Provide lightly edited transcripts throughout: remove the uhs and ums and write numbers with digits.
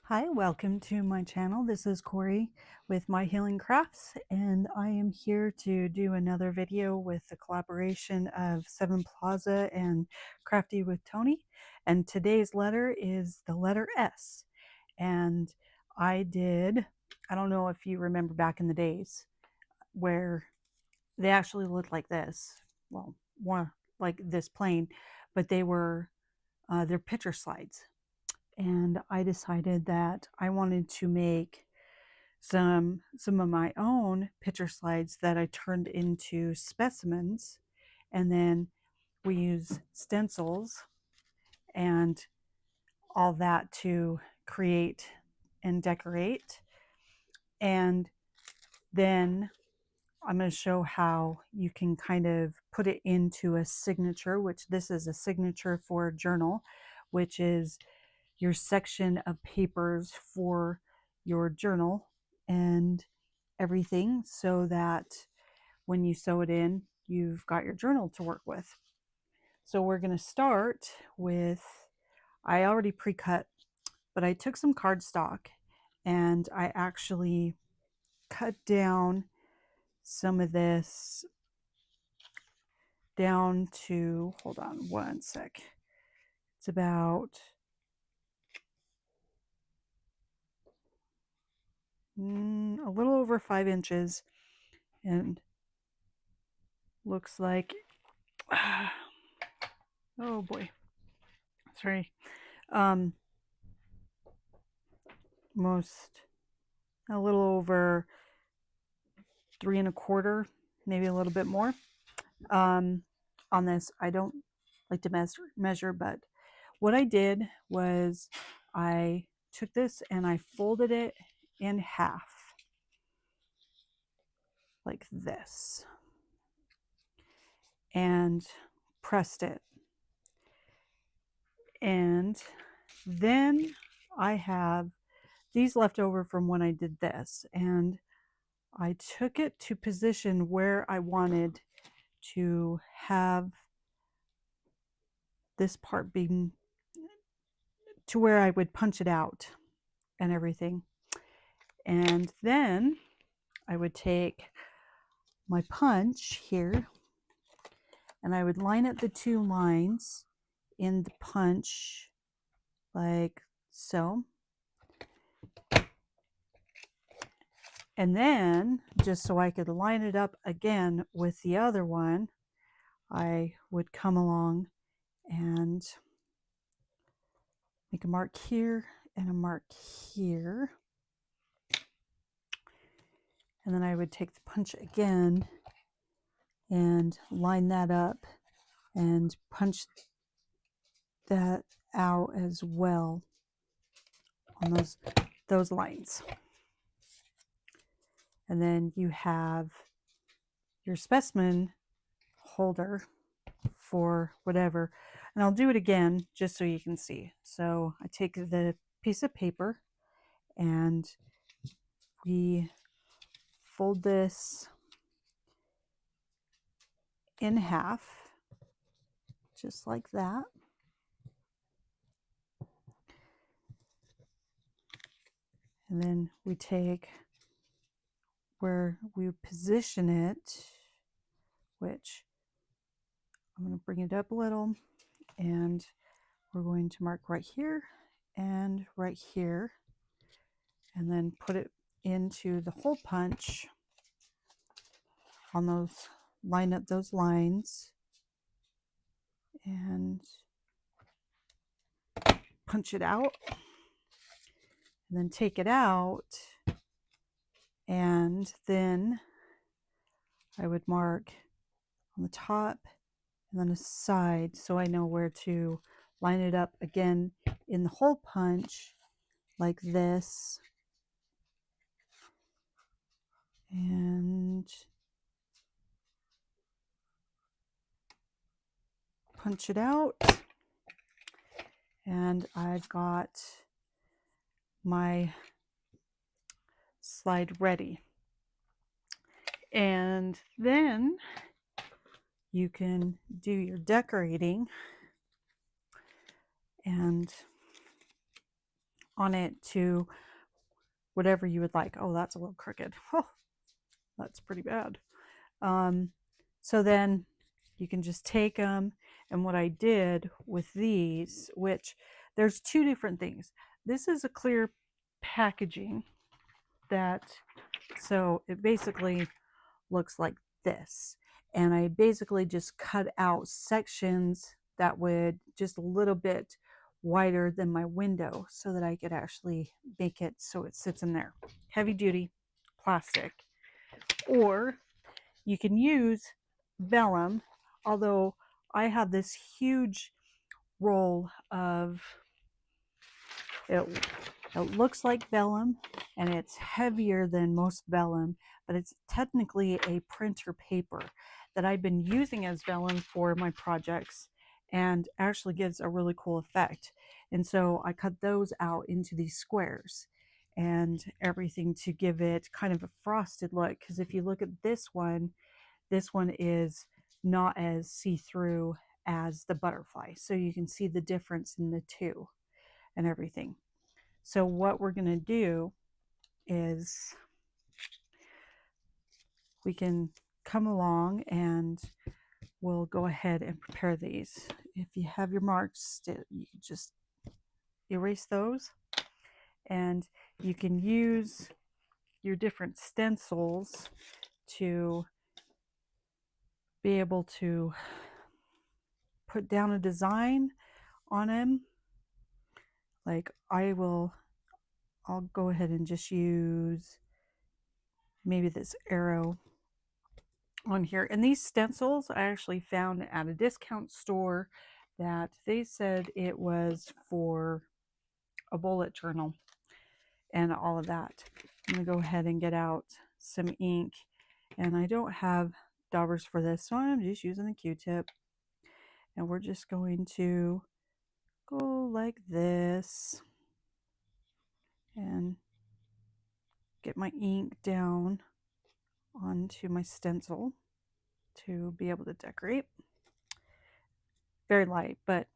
Hi, welcome to my channel. This is Corey with My Healing Crafts, and I am here to do another video with the collaboration of Sevenplaza and Crafty with Toni. And today's letter is the letter S. And I don't know if you remember back in the days where they actually looked like this. Well, more like this plain, but they're picture slides, and I decided that I wanted to make some of my own picture slides that I turned into specimens, and then we use stencils and all that to create and decorate. And then I'm going to show how you can kind of put it into a signature, which this is a signature for a journal, which is your section of papers for your journal and everything, so that when you sew it in, you've got your journal to work with. So we're going to start with, I already pre-cut, but I took some cardstock and I actually cut down some of this down to, hold on one sec, it's about a little over 5 inches, and looks like oh boy, sorry, most a little over 3 1/4, maybe a little bit more. On this, I don't like to measure, but what I did was I took this and I folded it in half like this and pressed it. And then I have these left over from when I did this, and I took it to position where I wanted to have this part being to where I would punch it out and everything. And then I would take my punch here and I would line up the two lines in the punch like so. And then, just so I could line it up again with the other one, I would come along and make a mark here and a mark here. And then I would take the punch again and line that up and punch that out as well on those lines. And then you have your specimen holder for whatever. And I'll do it again just so you can see. So I take the piece of paper and we fold this in half, just like that. And then we take where we position it, which I'm going to bring it up a little, and we're going to mark right here and right here, and then put it into the hole punch on those, line up those lines and punch it out, and then take it out, and then I would mark on the top and then a side so I know where to line it up again in the hole punch like this, and punch it out. And I've got my slide ready. And then you can do your decorating, and on it to whatever you would like. Oh, that's a little crooked. Oh, that's pretty bad. So then you can just take them. And what I did with these, which there's two different things. This is a clear packaging that, so it basically looks like this. And I basically just cut out sections that would just a little bit wider than my window so that I could actually make it so it sits in there. Heavy duty plastic. Or you can use vellum, although I have this huge roll of it. It looks like vellum and it's heavier than most vellum, but it's technically a printer paper that I've been using as vellum for my projects and actually gives a really cool effect. And so I cut those out into these squares and everything to give it kind of a frosted look. Because if you look at this one is not as see-through as the butterfly. So you can see the difference in the two and everything. So what we're going to do is we can come along and we'll go ahead and prepare these. If you have your marks, you can just erase those, and you can use your different stencils to be able to put down a design on them. Like I'll go ahead and just use maybe this arrow on here. And these stencils I actually found at a discount store that they said it was for a bullet journal and all of that. I'm going to go ahead and get out some ink, and I don't have daubers for this, so I'm just using a Q-tip, and we're just going to go like this and get my ink down onto my stencil to be able to decorate. Very light, but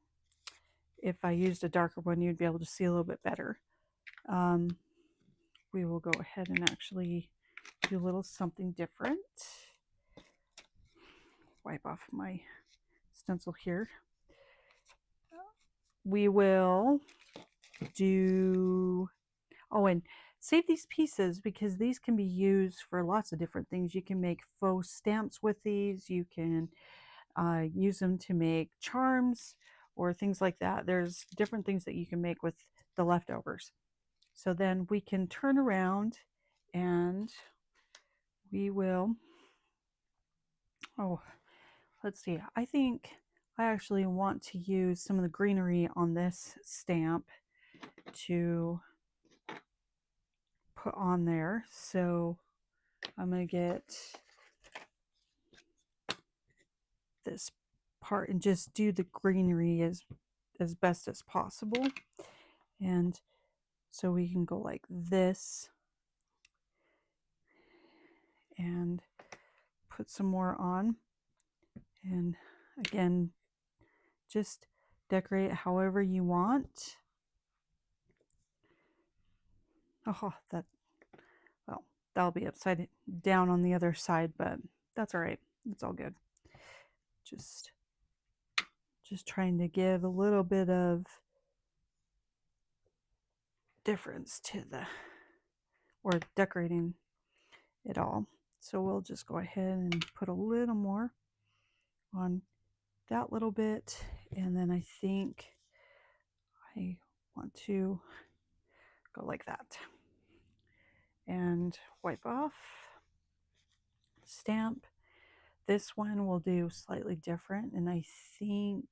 if I used a darker one, you'd be able to see a little bit better. We will go ahead and actually do a little something different. Wipe off my stencil here. We will do, oh, and save these pieces because these can be used for lots of different things. You can make faux stamps with these. You can use them to make charms or things like that. There's different things that you can make with the leftovers. So then we can turn around and we will, oh, let's see. I think I actually want to use some of the greenery on this stamp to put on there. So I'm going to get this part and just do the greenery as best as possible. And so we can go like this and put some more on. And again, just decorate however you want. Oh, well, that'll be upside down on the other side, but that's all right. It's all good. Just trying to give a little bit of difference to or decorating it all. So we'll just go ahead and put a little more on that little bit, and then I think I want to go like that and wipe off, stamp. This one will do slightly different, and I think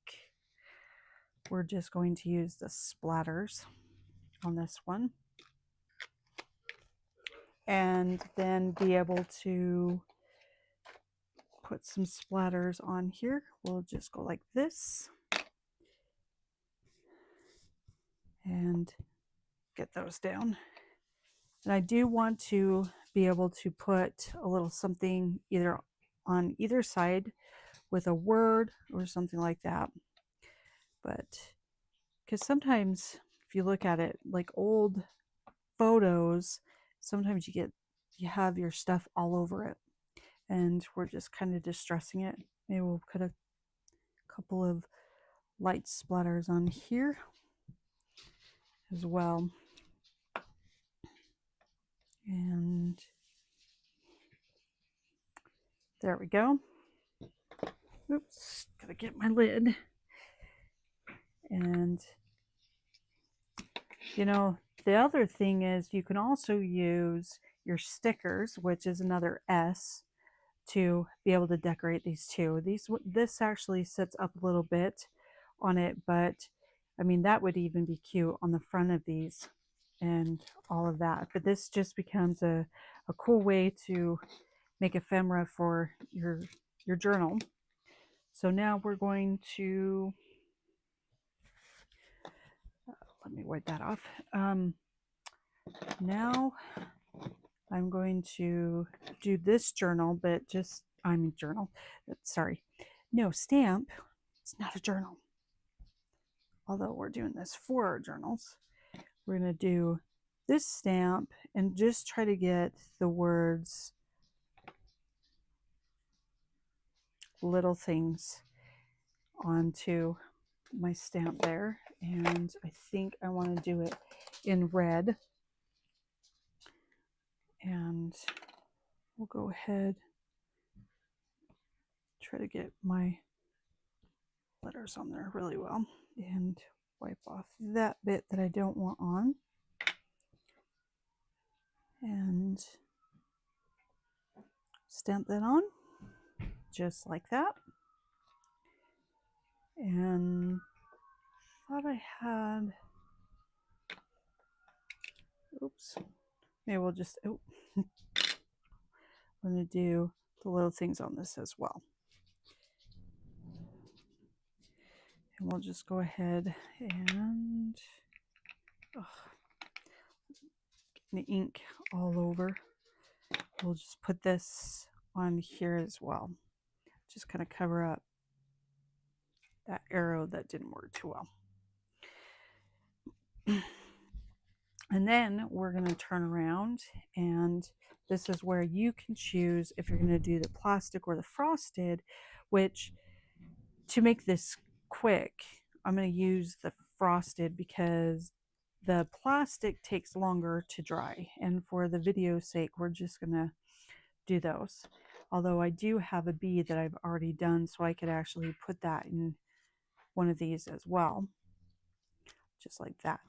we're just going to use the splatters on this one and then be able to put some splatters on here. We'll just go like this and get those down. And I do want to be able to put a little something either on either side with a word or something like that. But because sometimes if you look at it, like old photos, sometimes you have your stuff all over it, and we're just kind of distressing it. Maybe we'll put a couple of light splatters on here as well. And there we go. Oops, gotta get my lid. And you know, the other thing is you can also use your stickers, which is another S, to be able to decorate these too. This actually sits up a little bit on it, but I mean that would even be cute on the front of these and all of that. But this just becomes a cool way to make ephemera for your journal. So now we're going to let me wipe that off. Now I'm going to do this journal, but just, I mean journal, sorry. No, stamp. It's not a journal. Although we're doing this for our journals. We're going to do this stamp and just try to get the words little things onto my stamp there. And I think I want to do it in red. And we'll go ahead, try to get my letters on there really well and wipe off that bit that I don't want on. And stamp that on just like that. And thought I had, oops, maybe we'll just, oh, I'm going to do the little things on this as well. And we'll just go ahead and, oh, getting the ink all over. We'll just put this on here as well. Just kind of cover up that arrow that didn't work too well. And then we're going to turn around, and this is where you can choose if you're going to do the plastic or the frosted, which to make this quick, I'm going to use the frosted because the plastic takes longer to dry. And for the video's sake, we're just going to do those. Although I do have a bee that I've already done, so I could actually put that in one of these as well. Just like that.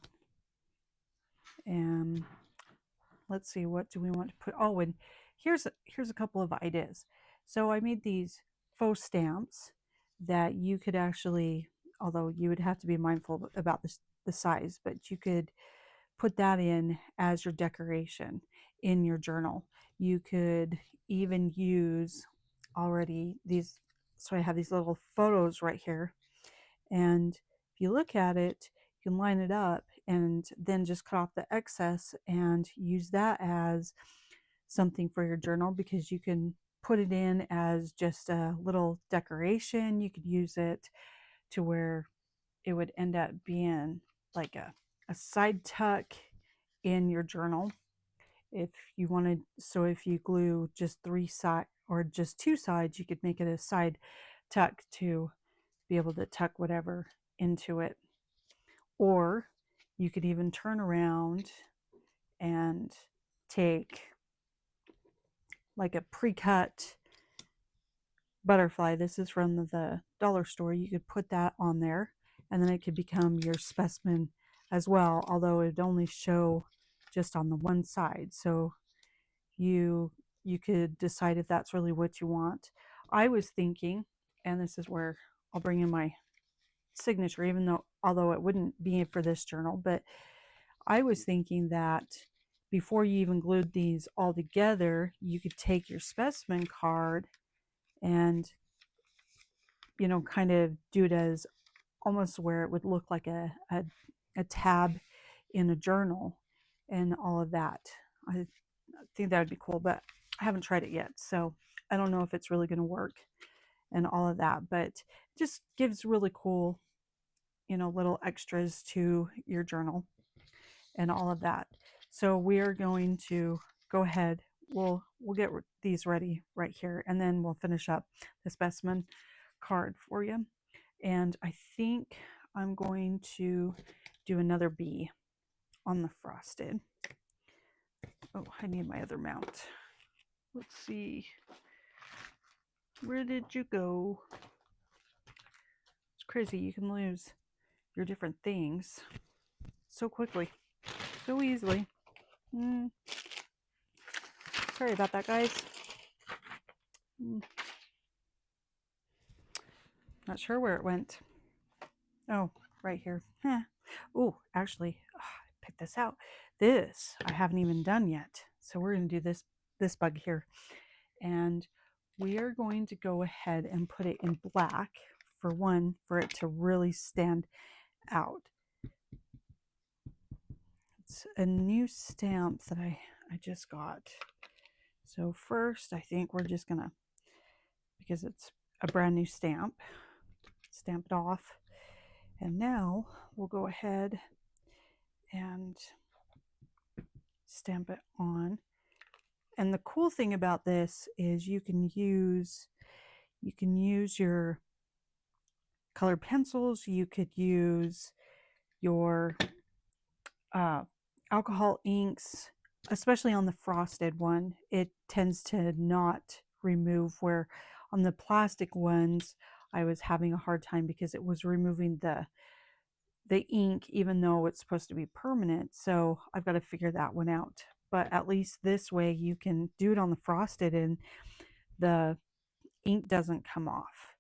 And let's see, what do we want to put? Oh, and here's a couple of ideas. So I made these faux stamps that you could actually, although you would have to be mindful about the size, but you could put that in as your decoration in your journal. You could even use already these, so I have these little photos right here, and if you look at it, you can line it up and then just cut off the excess and use that as something for your journal, because you can put it in as just a little decoration. You could use it to where it would end up being like a side tuck in your journal if you wanted. So if you glue just 3 sides or just 2 sides, you could make it a side tuck to be able to tuck whatever into it. Or you could even turn around and take like a pre-cut butterfly. This is from the dollar store. You could put that on there, and then it could become your specimen as well, although it would only show just on the one side. So you could decide if that's really what you want. I was thinking, and this is where I'll bring in my signature, even though although it wouldn't be for this journal, but I was thinking that before you even glued these all together, you could take your specimen card and, you know, kind of do it as almost where it would look like a tab in a journal and all of that. I think that would be cool, but I haven't tried it yet, so I don't know if it's really going to work and all of that, but it just gives really cool, you know, little extras to your journal. and all of that. So we are going to go ahead. We'll get these ready right here, and then we'll finish up the specimen card for you. And I think I'm going to do another bee on the frosted. Oh, I need my other mount. Let's see. Where did you go? It's crazy. You can lose your different things so quickly, so easily. Sorry about that, guys. Not sure where it went. Oh, right here. Oh, actually, I picked this out. This I haven't even done yet. So we're going to do this bug here. And we are going to go ahead and put it in black, for one, for it to really stand out. It's a new stamp that I just got. So first, I think we're just going to, because it's a brand new stamp, stamp it off. And now we'll go ahead and stamp it on. And the cool thing about this is you can use your colored pencils. You could use your alcohol inks, especially on the frosted one. It tends to not remove, where on the plastic ones I was having a hard time because it was removing the ink, even though it's supposed to be permanent. So I've got to figure that one out. But at least this way you can do it on the frosted and the ink doesn't come off.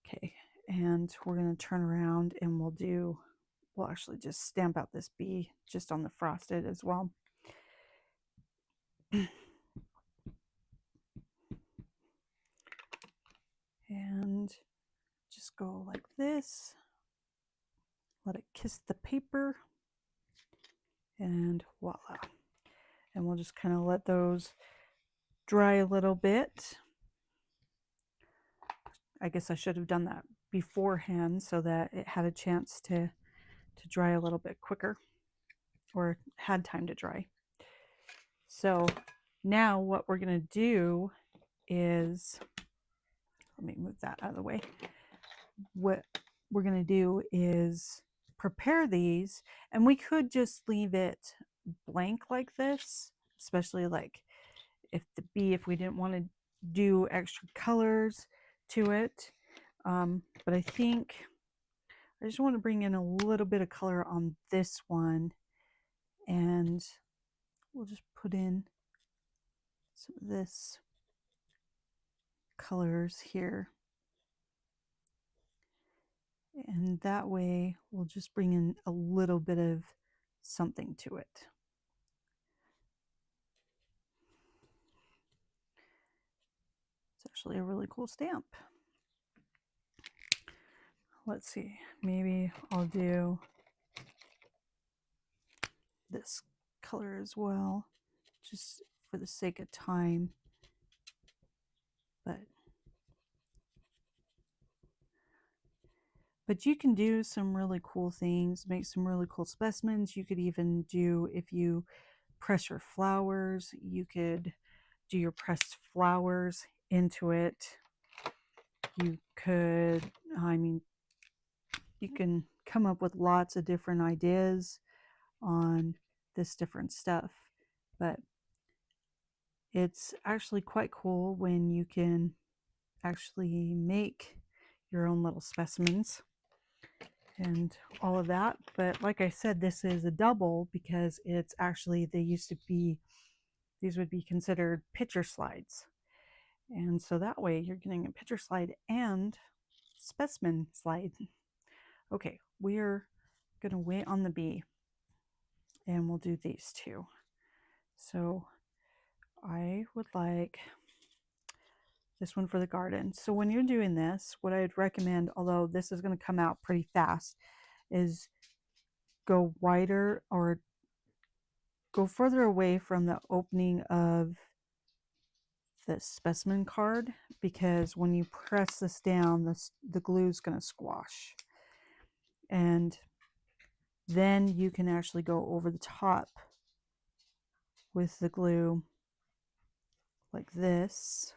Okay, and we're going to turn around and we'll actually just stamp out this bee just on the frosted as well. And just go like this. Let it kiss the paper. And voila. And we'll just kind of let those dry a little bit. I guess I should have done that beforehand so that it had a chance to dry a little bit quicker, or had time to dry. So now what we're going to do is, let me move that out of the way. What we're going to do is prepare these, and we could just leave it blank like this, especially like if we didn't want to do extra colors to it. But I think I just want to bring in a little bit of color on this one, and we'll just put in some of this colors here. And that way we'll just bring in a little bit of something to it. It's actually a really cool stamp. Let's see, maybe I'll do this color as well, just for the sake of time. But you can do some really cool things, make some really cool specimens. You could even do, if you press your flowers, you could do your pressed flowers into it. You could, I mean, you can come up with lots of different ideas on this different stuff. But it's actually quite cool when you can actually make your own little specimens and all of that. But like I said, this is a double because it's actually, these would be considered picture slides. And so that way you're getting a picture slide and specimen slide. Okay, we're going to wait on the bee, and we'll do these two. So I would like this one for the garden. So when you're doing this, what I'd recommend, although this is going to come out pretty fast, is go wider or go further away from the opening of the specimen card, because when you press this down, the glue is going to squash. And Then you can actually go over the top with the glue like this.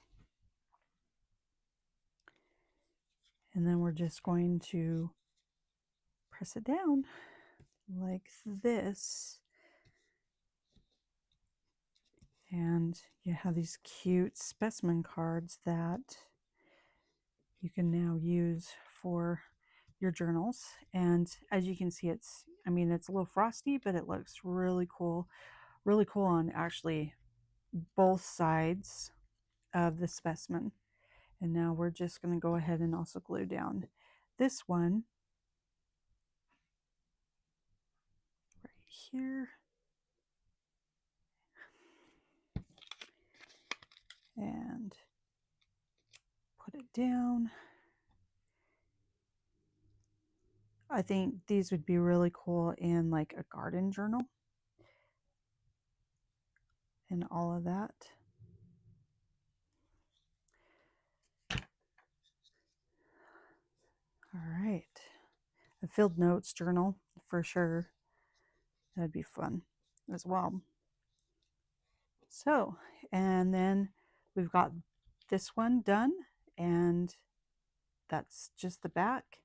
And then we're just going to press it down like this. And you have these cute specimen cards that you can now use for your journals. And as you can see, it's a little frosty, but it looks really cool on actually both sides of the specimen. And now we're just going to go ahead and also glue down this one right here. And put it down. I think these would be really cool in like a garden journal and all of that. All right. A field notes journal for sure. That'd be fun as well. So, and then we've got this one done, and that's just the back.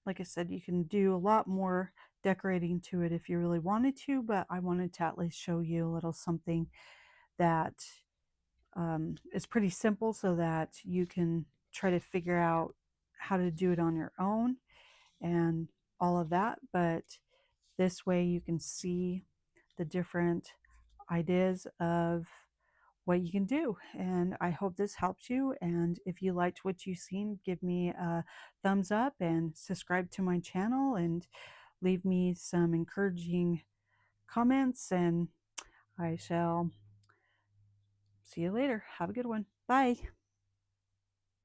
Like I said, you can do a lot more decorating to it if you really wanted to, but I wanted to at least show you a little something that is pretty simple so that you can try to figure out how to do it on your own and all of that. But this way you can see the different ideas of what you can do. And I hope this helps you. And if you liked what you've seen, give me a thumbs up and subscribe to my channel and leave me some encouraging comments. And I shall see you later. Have a good one. Bye.